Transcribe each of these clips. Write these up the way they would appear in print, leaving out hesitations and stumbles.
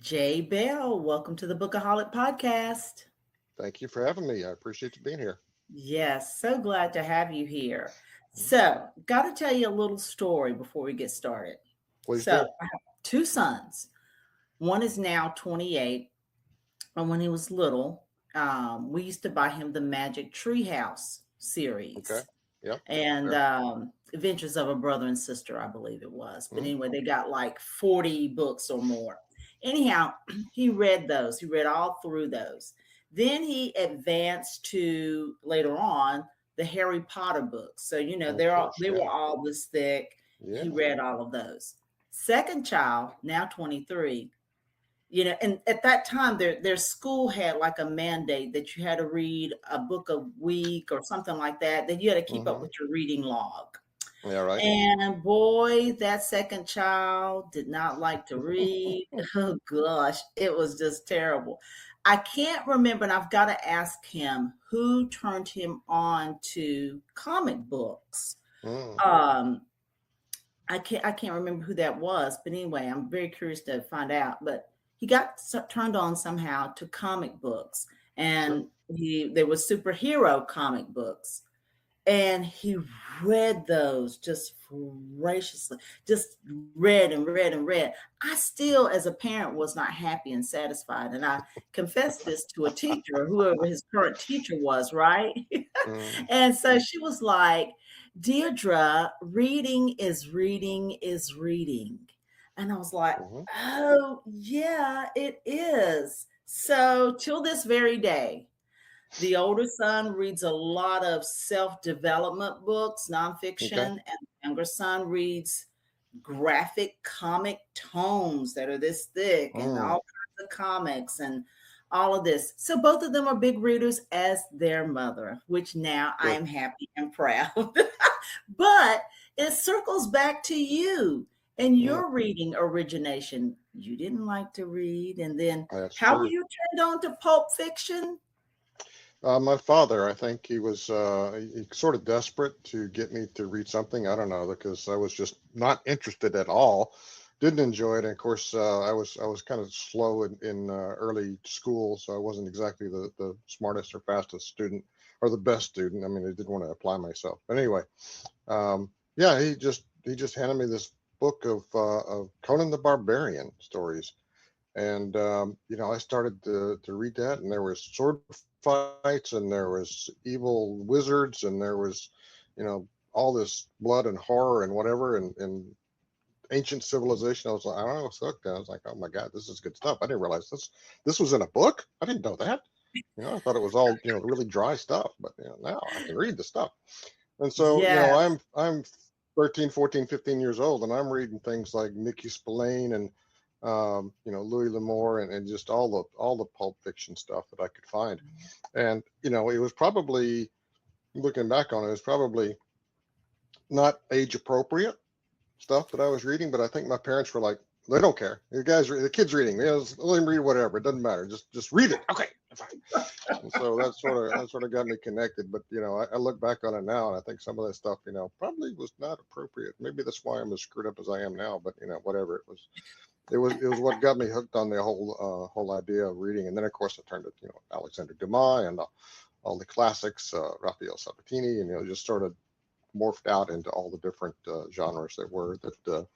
Jay Bell, welcome to the Bookaholic Podcast. Thank you for having me. I appreciate you being here. Yes, so glad to have you here. Mhm. So, got to tell you a little story before we get started. Please So, do. I have two sons. One is now 28, and when he was little, we used to buy him the Magic Treehouse Okay. series Yep. and Sure. Adventures of a Brother and Sister, I believe it was. But Mhm. anyway, they got like 40 books or more. Anyhow, he read those. He read all through those. Then he advanced to later on the Harry Potter books. So Of course. they were Yeah. all this thick. He Yeah. read all of those. Second child, now 23, and at that time their school had like a mandate that you had to read a book a week or something like that, that you had to keep up Hmm. with your reading log. Yeah. Right. And boy, that second child did not like to read. Oh gosh, it was just terrible. I can't remember, and I've got to ask him who turned him on to comic books. Mm. um I can't remember who that was, but anyway, I'm very curious to find out. But he got turned on somehow to comic books, Sure. and he there was superhero comic books, and he read those just voraciously, just read and read and read. I still, as a parent, was not happy and satisfied, and I confessed this to a teacher, or whoever his current teacher was, right? Mm. And so she was like, Deirdre, reading is reading is reading. And I was like, Hmm. oh, yeah, it is. So, till this very day, the older son reads a lot of self development books, nonfiction, Okay. and the younger son reads graphic comic tomes that are this thick and Mm. all kinds of comics and all of this. So both of them are big readers as their mother, which now I Good. am happy and proud. But it circles back to you and Mm. your reading origination. You didn't like to read. And then That's how were true. you turned on to Pulp Fiction? My father, I think he was sort of desperate to get me to read something. I don't know, because I was just not interested at all. Didn't enjoy it. And of course, I was kind of slow in early school, so I wasn't exactly the smartest or fastest student or the best student. I mean, I didn't want to apply myself. But anyway, yeah, he just handed me this book of Conan the Barbarian stories, and I started to read that, and there was sword fights, and there was evil wizards, and there was, you know, all this blood and horror and whatever, and ancient civilization. I was like, I was hooked. I was like, oh my god, this is good stuff. I didn't realize this was in a book. I didn't know that. I thought it was all really dry stuff, but now I can read the stuff. And so, Yeah. I'm 13, 14, 15 years old, and I'm reading things like Mickey Spillane and Louis L'Amour, and just all the Pulp Fiction stuff that I could find. And it was probably, looking back on it, probably not age appropriate stuff that I was reading, but I think my parents were like, they don't care. The kid's reading. Let him read whatever. It doesn't matter. Just read it. Okay, fine. And so that sort of got me connected. But I look back on it now, and I think some of that stuff, probably was not appropriate. Maybe that's why I'm as screwed up as I am now. But whatever it was. It was what got me hooked on the whole idea of reading. And then of course I turned to Alexander Dumas and all the classics, Raphael Sabatini, and just sort of morphed out into all the different genres that were that.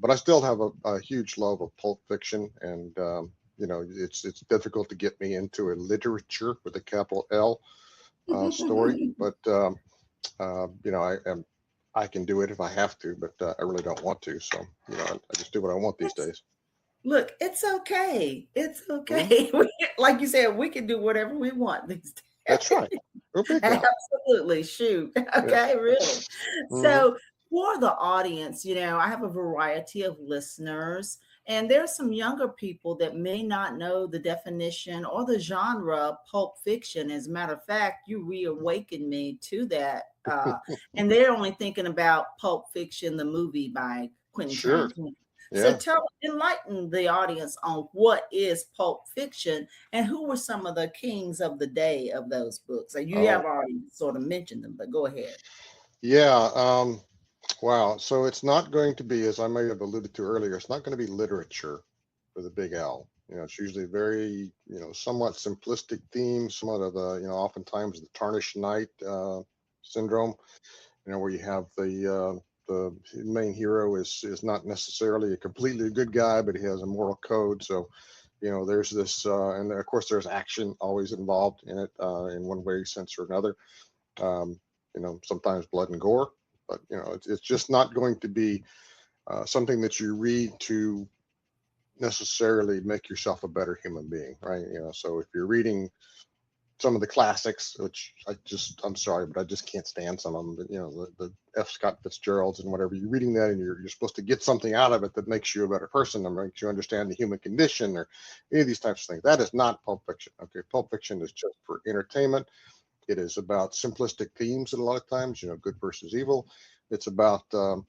But I still have a huge love of pulp fiction, and it's difficult to get me into a literature with a capital L story, but I can do it if I have to, but I really don't want to. So I just do what I want these days. Look, it's okay. It's Hmm. okay. Like you said, we can do whatever we want these That's days. right. We're big now. Absolutely. Shoot. Yeah. Okay, really. Hmm. So, for the audience, I have a variety of listeners, and there's some younger people that may not know the definition or the genre of Pulp Fiction. As a matter of fact, you reawakened me to that. And they're only thinking about Pulp Fiction, the movie by Quentin Sure. Tarantino. So Yeah. enlighten the audience on what is Pulp Fiction and who were some of the kings of the day of those books. And you have Oh, already sort of mentioned them, but go ahead. yeah. Wow. So it's not going to be, as I may have alluded to earlier, it's not going to be literature with a big L. It's usually very, somewhat simplistic themes, somewhat of the, oftentimes the tarnished knight syndrome, where you have the main hero is not necessarily a completely good guy, but he has a moral code. So, there's this, and of course there's action always involved in it in one way, sense or another. Sometimes blood and gore, but it's just not going to be something that you read to necessarily make yourself a better human being, right? So if you're reading some of the classics, which I'm sorry, but I just can't stand some of them. But the F. Scott Fitzgeralds and whatever, you're reading that and you're supposed to get something out of it that makes you a better person and makes you understand the human condition or any of these types of things. That is not Pulp Fiction. Okay, Pulp Fiction is just for entertainment. It is about simplistic themes, and a lot of times, good versus evil. It's about, the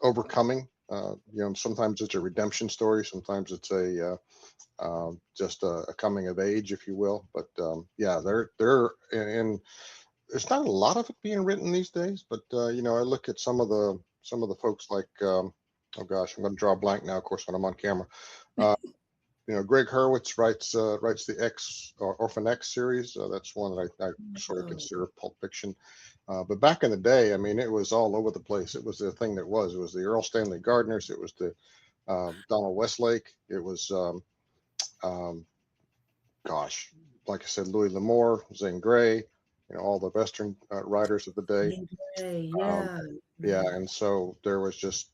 overcoming. Sometimes it's a redemption story. Sometimes it's just a coming of age, if you will. But they're and there's not a lot of it being written these days. But I look at some of the folks like oh gosh, I'm going to draw a blank now. Of course, when I'm on camera. Greg Hurwitz writes the Orphan X series. That's one that I sort of consider Pulp Fiction. But back in the day, I mean, it was all over the place. It was the thing that was. It was the Earl Stanley Gardners. It was the Donald Westlake. It was, like I said, Louis L'Amour, Zane Grey. All the Western writers of the day. Yeah. And so there was just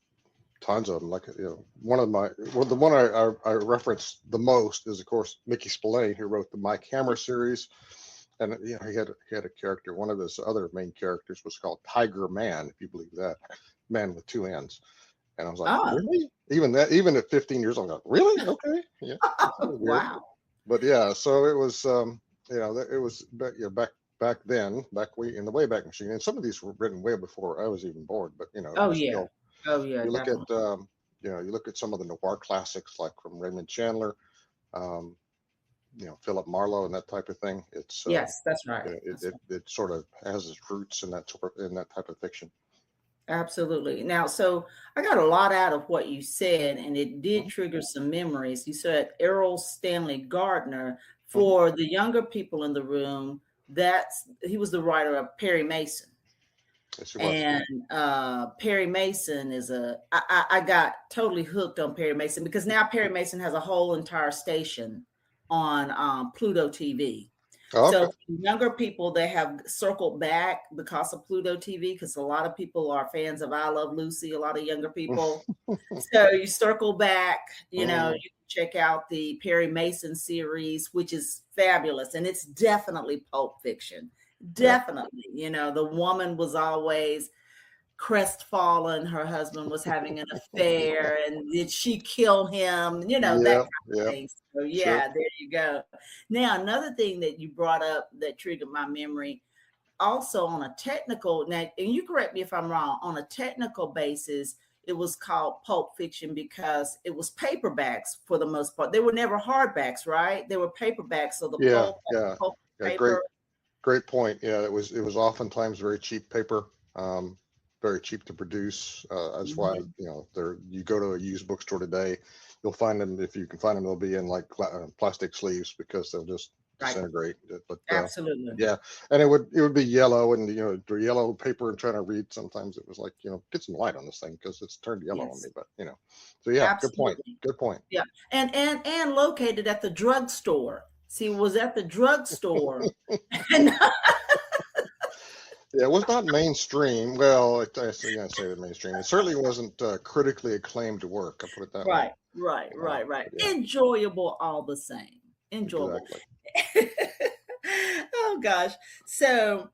tons of them. Like the one I reference the most is, of course, Mickey Spillane, who wrote the Mike Hammer series. And he had a character. One of his other main characters was called Tiger Man, if you believe that, man with two N's. And I was like, really? Even at 15 years old, I'm like, really? Okay, yeah. Wow. But yeah, so it was, it was back then, in the Wayback Machine, and some of these were written way before I was even born. But Yeah. You look at you look at some of the noir classics like from Raymond Chandler. Philip Marlowe and that type of thing. It's yes, that's right. It sort of has its roots in that type of fiction. Absolutely. Now, so I got a lot out of what you said, and it did trigger some memories. You said Errol Stanley Gardner. For the younger people in the room, he was the writer of Perry Mason. Yes, he was. And Perry Mason is I got totally hooked on Perry Mason because now Perry Mason has a whole entire station on Pluto TV. Okay. So for younger people, they have circled back because of Pluto TV, because a lot of people are fans of I Love Lucy, a lot of younger people. So you circle back, you can check out the Perry Mason series, which is fabulous. And it's definitely Pulp Fiction. Definitely. The woman was always crestfallen. Her husband was having an affair, and did she kill him? That kind of thing. So there you go. Now, another thing that you brought up that triggered my memory, also on a technical, now, and you correct me if I'm wrong, on a technical basis, it was called Pulp Fiction because it was paperbacks for the most part. They were never hardbacks, right? They were paperbacks. So the pulp paper. Great point. Yeah, it was oftentimes very cheap paper. Very cheap to produce. That's why you go to a used bookstore today, you'll find them, if you can find them, they'll be in like plastic sleeves because they'll just disintegrate. But absolutely, and it would be yellow, and the yellow paper, and trying to read, sometimes it was like, get some light on this thing because it's turned yellow on me. But so absolutely. Good point. Yeah, and located at the drugstore. See, was at the drugstore. Yeah, it was not mainstream. Well, I say the mainstream. It certainly wasn't critically acclaimed work. I'll put it that way. Right. Yeah. Enjoyable all the same. Enjoyable. Exactly. Oh gosh. So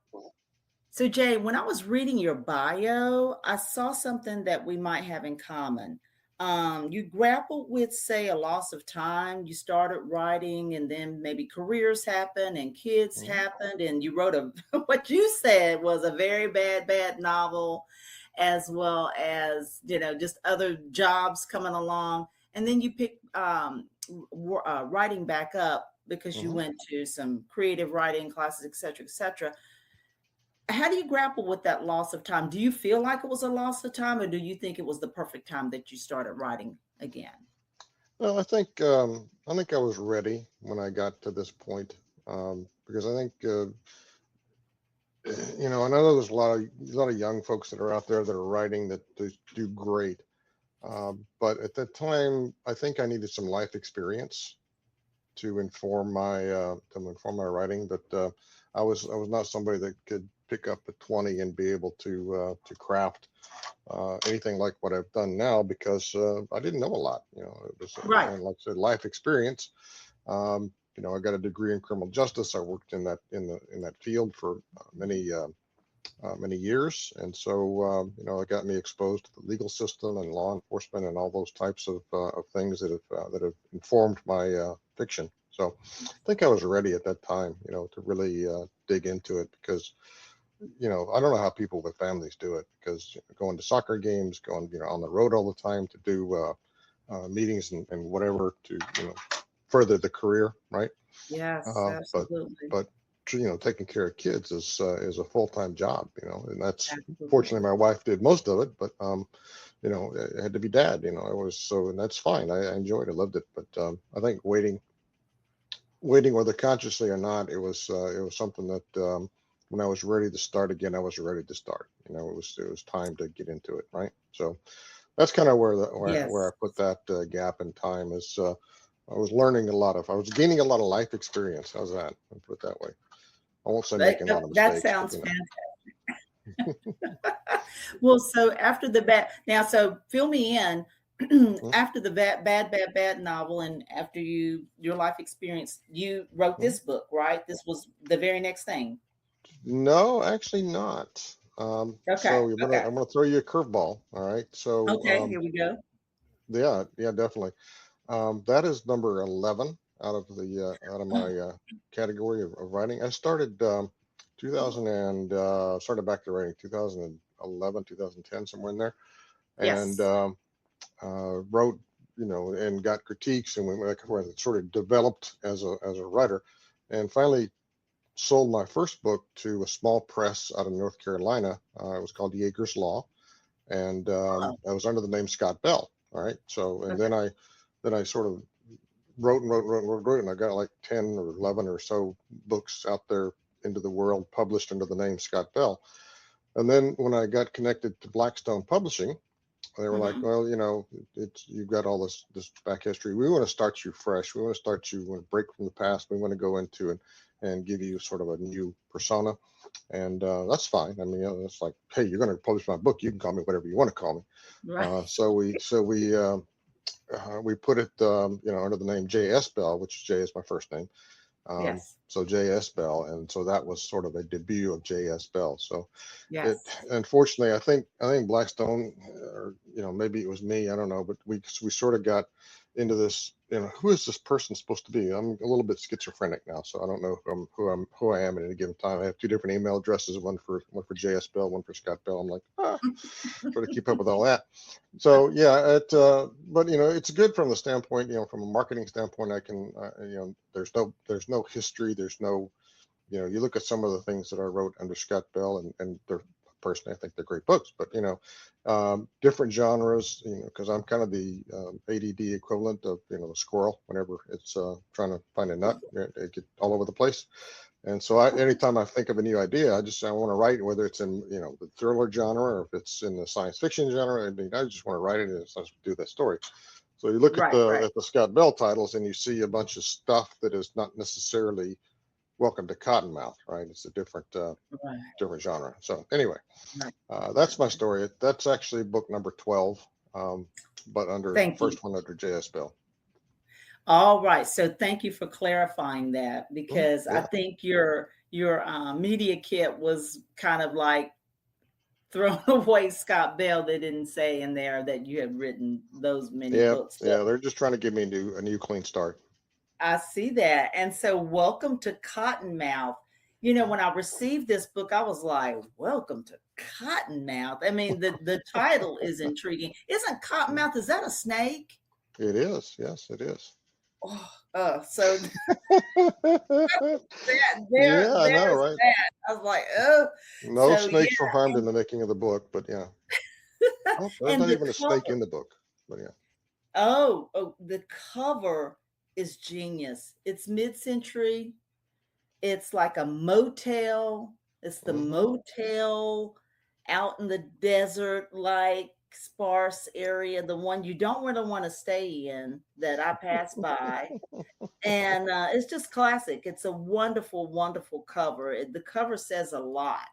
Jay, when I was reading your bio, I saw something that we might have in common. You grappled with, say, a loss of time. You started writing, and then maybe careers happened and kids happened, and you wrote what you said was a very bad novel, as well as just other jobs coming along, and then you picked writing back up because you went to some creative writing classes, etc. How do you grapple with that loss of time? Do you feel like it was a loss of time, or do you think it was the perfect time that you started writing again? Well, I think I was ready when I got to this point, because I think I know there's a lot of young folks that are out there that are writing that do great, but at that time, I think I needed some life experience to inform my writing. But I was not somebody that could pick up a 20 and be able to craft anything like what I've done now, because I didn't know a lot. It was, Right. and like I said, life experience. I got a degree in criminal justice. I worked in that field for many years, and so it got me exposed to the legal system and law enforcement and all those types of things that have informed my fiction. So I think I was ready at that time, to really dig into it, because I don't know how people with families do it, because going to soccer games, going on the road all the time to do meetings and whatever to further the career, right? Yes, But absolutely. but taking care of kids is a full-time job, and that's Absolutely. fortunately my wife did most of it, but it had to be dad, it was so, and that's fine. I enjoyed it, loved it, but I think waiting, whether consciously or not, it was something that when I was ready to start again, I was ready to start. It was time to get into it, right? So that's kind of where I Yes. put that gap in time. Is I was gaining a lot of life experience. How's that? I'll put it that way. I won't say That, making a that lot of that mistakes, but sounds fantastic. Well, so after the bad, now, so fill me in. Mhm, After the bad novel, and after your life experience, you wrote mhm. this book, right? This was the very next thing. No, actually not. Okay. So Okay. I'm gonna throw you a curveball. All right. So Okay. Here we go. yeah, yeah, definitely. That is number 11 out of my category of writing. I started 2000 and started back to writing 2011, 2010, somewhere in there, and Yes. wrote, and got critiques, and went back and forth. It sort of developed as a writer, and finally sold my first book to a small press out of North Carolina. It was called Yeager's Law, and Oh, I was under the name Scott Bell. All right. So, and okay. then I sort of wrote and wrote and wrote and wrote, and wrote, and I got like 10 or 11 or so books out there into the world, published under the name Scott Bell. And then when I got connected to Blackstone Publishing, they were like, Hmm. well, you've got all this back history. We want to start you fresh. We want to start you, we want to break from the past. We want to go into it and give you sort of a new persona. And that's fine. I mean, it's like, hey, you're going to publish my book. You can call me whatever you want to call me. Right. So we put it, under the name J.S. Bell, which J is my first name. Yes. So J.S. Bell, and so that was sort of a debut of J.S. Bell. So it, Yes. unfortunately, I think Blackstone, or maybe it was me, I don't know, but we sort of got into this. Who is this person supposed to be? I'm a little bit schizophrenic now, so I don't know who I am at any given time. I have two different email addresses, one for J.S. Bell, one for Scott Bell. I'm like, try to keep up with all that. So yeah, but it's good from the standpoint, from a marketing standpoint. I can, there's no history, there's no, you look at some of the things that I wrote under Scott Bell, and they're, personally, I think they're great books, but different genres, because I'm kind of the ADD equivalent of a squirrel. Whenever it's trying to find a nut, it get all over the place. And so anytime I think of a new idea, I want to write, whether it's in, the thriller genre, or if it's in the science fiction genre. I mean, I just want to write it and just do that story. So you look at Right. the Right. at the Scott Bell titles, and you see a bunch of stuff that is not necessarily welcome to Cottonmouth, right? It's a Right. different genre. So anyway, Right. that's my story. That's actually book number 12, but Thank you. first one under J.S. Bell. All right. So thank you for clarifying that, because I Yeah, think your media kit was kind of like throwing away Scott Bell. They didn't say in there that you had written those many yeah, books, but yeah. They're just trying to give me a new clean start. I see that. And so, welcome to Cottonmouth. When I received this book, I was like, welcome to Cottonmouth. I mean, the title is intriguing. Isn't Cottonmouth, is that a snake? It is. Yes, it is. So Yeah, I know, there's right? that. I was like, oh, No so yeah, snakes were harmed in the making of the book, but yeah. Oh, there's and not the even a snake cover. in the book, but yeah. The cover is genius. It's mid-century. It's like a motel. It's the Hmm. motel out in the desert, like sparse area, the one you don't really want to stay in that I passed by. And it's just classic. It's a wonderful, wonderful cover. The cover says a lot.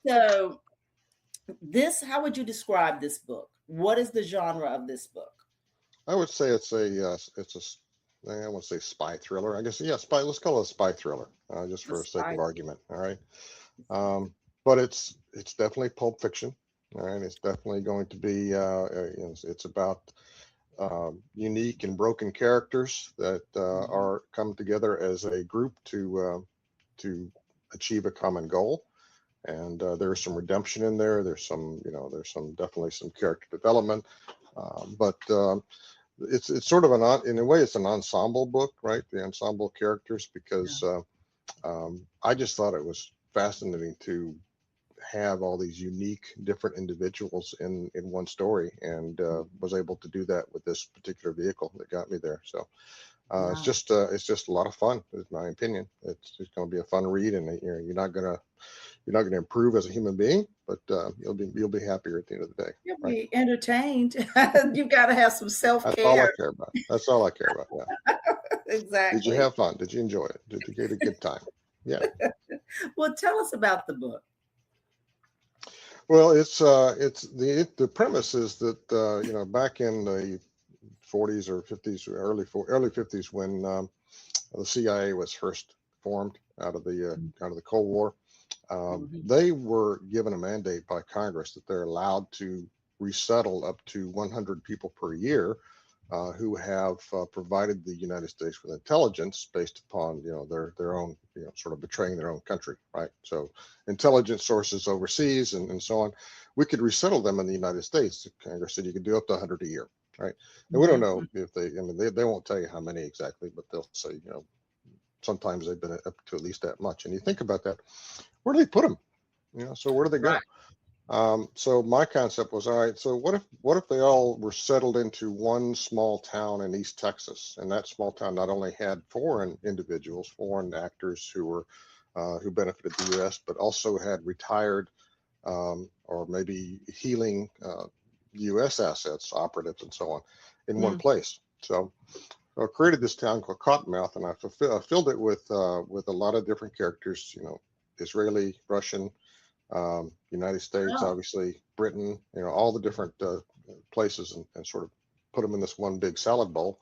So, how would you describe this book? What is the genre of this book? I would say I won't say spy thriller. I guess, yeah, spy. Let's call it a spy thriller, just The for sake of spy. argument. All right. But it's definitely Pulp Fiction. All right. It's definitely going to be, it's about unique and broken characters that Mhm. are come together as a group to achieve a common goal. And there's some redemption in there. There's some definitely some character development. But it's sort of in a way it's an ensemble book, right? The ensemble characters, Yeah. because I just thought it was fascinating to have all these unique different individuals in one story, and was able to do that with this particular vehicle that got me there. So Wow. it's just a lot of fun, in my opinion. It's just going to be a fun read, and you're not gonna improve as a human being, but you'll be happier at the end of the day, You'll right? be entertained. You got to have some That's all I self-care. care about. That's all I care about. Yeah. Did you Exactly. have fun? Did you enjoy it? Did you get a good time? Yeah. Well, tell us about the book. Well, it's the premise is that back in the 40s or 50s, or early 50s, when the CIA was first formed out of the Cold War. Mhm. They were given a mandate by Congress that they're allowed to resettle up to 100 people per year, who have provided the United States with intelligence based upon their own, sort of betraying their own country, right? So intelligence sources overseas and so on. We could resettle them in the United States. Congress said you could do up to 100 a year, right? And we don't Mhm. know if they won't tell you how many exactly, but they'll say, sometimes they've been up to at least that much. And you think about that, where do they put them? So where do they Right. go? So my concept was, all right, so what if they all were settled into one small town in East Texas, and that small town not only had foreign individuals, foreign actors who benefited the U.S., but also had retired, or maybe healing U.S. assets, operatives, and so on, in one Mm. place. So I created this town called Cottonmouth, and I filled it with a lot of different characters, Israeli, Russian, United States, Oh, obviously Britain, all the different places, and sort of put them in this one big salad bowl,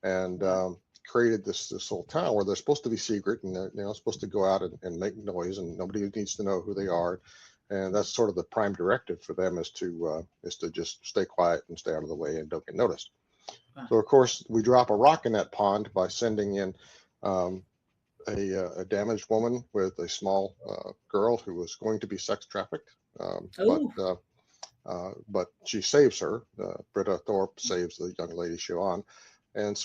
and wow. created this little town where they're supposed to be secret, and they're supposed to go out and make noise, and nobody needs to know who they are. And that's sort of the prime directive for them, is to just stay quiet and stay out of the way and don't get noticed. Wow. So of course we drop a rock in that pond by sending in um, a damaged woman with a small girl who was going to be sex trafficked, um, but Oh, uh, but she saves her. Britta Thorpe saves the young lady Siobhan, and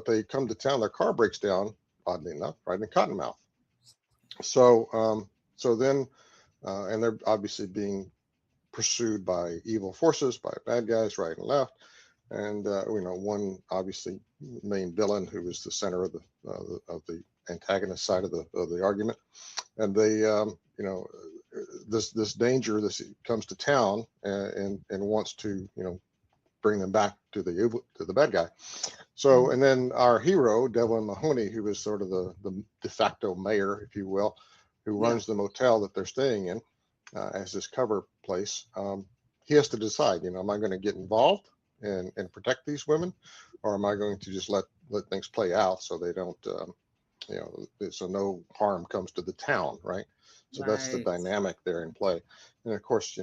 they come to town. Their car breaks down, oddly enough, right in Cottonmouth. So then, and they're obviously being pursued by evil forces, by bad guys right and left. And one obviously main villain who was the center of the antagonist side of the argument, and they this danger, this comes to town, and wants to bring them back to the bad guy. So, mm, and then our hero Devlin Mahoney, who is sort of the de facto mayor, if you will, who yeah. runs the motel that they're staying in, as this cover place. He has to decide, am I going to get involved and protect these women, or am I going to just let things play out so they don't, so no harm comes to the town, right? So that's the Right. dynamic there in play. And of course,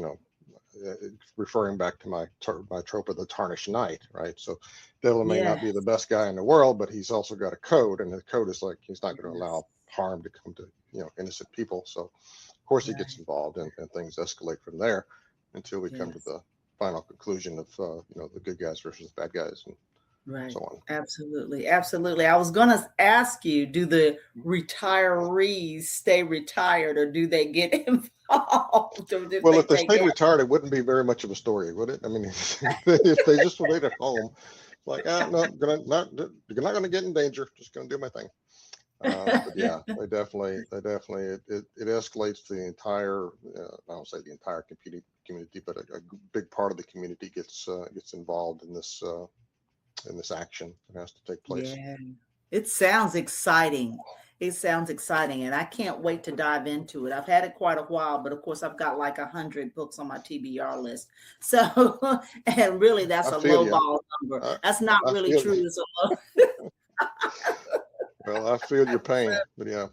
referring back to my trope of the tarnished knight, right? So Devil may not be the Yes. best guy in the world, but he's also got a code, and the code is like he's not going to Yes. allow harm to come to innocent people. So of course he gets Right. involved, and things escalate from there until we come to Yes. the final conclusion of the good guys versus the bad guys, and Right. so on. Absolutely. Absolutely. I was going to ask you, do the retirees stay retired or do they get involved or do Well, they if they take stayed it? retired, it wouldn't be very much of a story, would it? I mean, if they just stayed at home, like, no, you're not gonna get in danger. Just gonna do my thing. But yeah, it escalates the entire. I don't say the entire community, but a big part of the community gets involved in this action that has to take place. Yeah. It sounds exciting. It sounds exciting, and I can't wait to dive into it. I've had it quite a while, but of course, I've got like 100 books on my TBR list. So, and really, that's I a feel low you. ball number. I, That's not I really feel true. It's a low. well. I feel your pain, but yeah.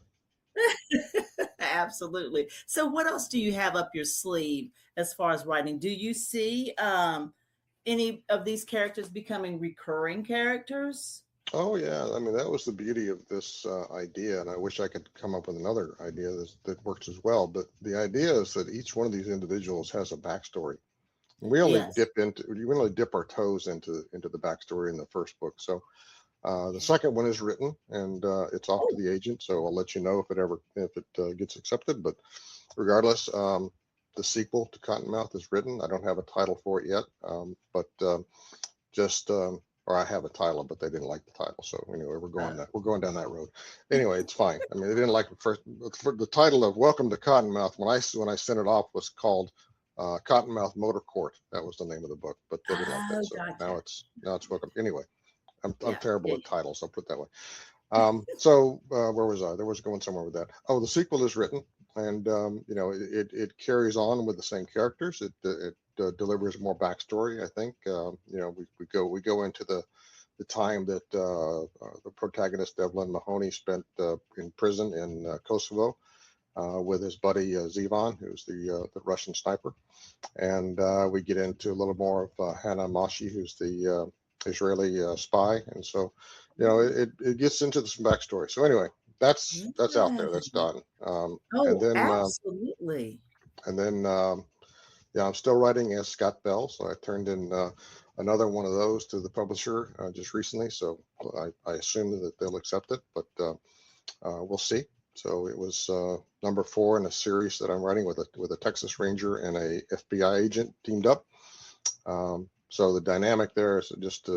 Absolutely. So, what else do you have up your sleeve as far as writing? Do you see any of these characters becoming recurring characters? Oh yeah, I mean that was the beauty of this idea, and I wish I could come up with another idea that works as well. But the idea is that each one of these individuals has a backstory. And we only Yes. dip our toes into the backstory in the first book. So the second one is written, and it's off to Oh, the agent. So I'll let you know if it gets accepted. But regardless, the sequel to Cottonmouth is written. I don't have a title for it yet, but just or I have a title, but they didn't like the title. So anyway, we're going down that road. Anyway, it's fine. I mean, they didn't like it first. For the title of Welcome to Cottonmouth, when I sent it off, was called Cottonmouth Motor Court. That was the name of the book, but they didn't like that. oh, So gotcha. now it's Welcome. Anyway, I'm Yeah, terrible yeah, at titles. I'll put it that way. So where was I? There was going somewhere with that. Oh, the sequel is written, and it carries on with the same characters. It delivers more backstory. I think we go into the time that the protagonist Devlin Mahoney spent in prison in Kosovo with his buddy Zivan, who's the Russian sniper, and we get into a little more of Hannah Mashi, who's the Israeli spy, and so it gets into some backstory. So anyway, that's out there, that's yeah. done, and Oh, then absolutely. and then yeah, I'm still writing as Scott Bell, so I turned in another one of those to the publisher just recently, so I assume that they'll accept it, but we'll see. So it was number 4 in a series that I'm writing with a Texas Ranger and a FBI agent teamed up. So the dynamic there is just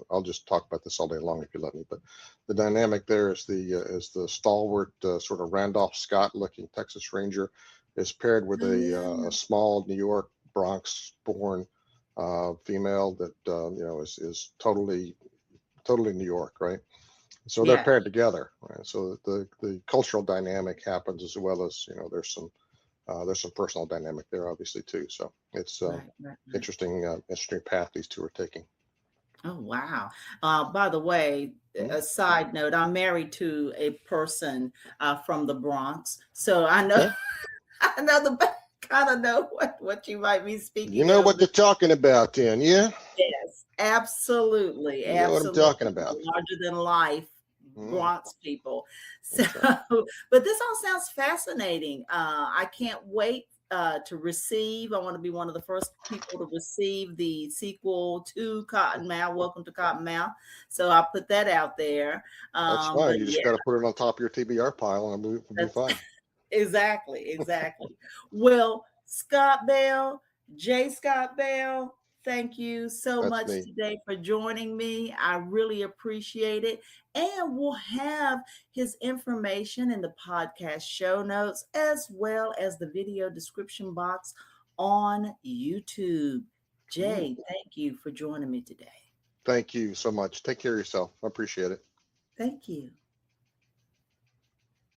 I'll just talk about this all day long if you let me. But the dynamic there is the stalwart sort of Randolph Scott looking Texas Ranger is paired with Oh, a yeah. small New York Bronx born female that is totally New York, right? So they're Yeah. paired together, right? So the cultural dynamic happens as well as there's some personal dynamic there obviously too. So it's Right, right, right. interesting path these two are taking. Oh, wow. By the way, Mhm. a side note, I'm married to a person from the Bronx. So I know Okay, I know kind of know what you might be you speaking know of. what they're talking about, then, yeah, Yes, absolutely, you know what I'm talking absolutely. about. Larger than life Mhm. Bronx people. So, That's right. but this all sounds fascinating. I can't wait to receive. I want to be one of the first people to receive the sequel to Cottonmouth. Welcome to Cottonmouth. So I'll put that out there. That's fine. But You yeah, just got to put it on top of your TBR pile, and we'll be that's fine. exactly, exactly. Well, Scott Bell, J. Scott Bell, thank you so That's much me. today for joining me. I really appreciate it. And we'll have his information in the podcast show notes as well as the video description box on YouTube. Mhm. Jay, thank you for joining me today. Thank you so much. Take care of yourself. I appreciate it. Thank you.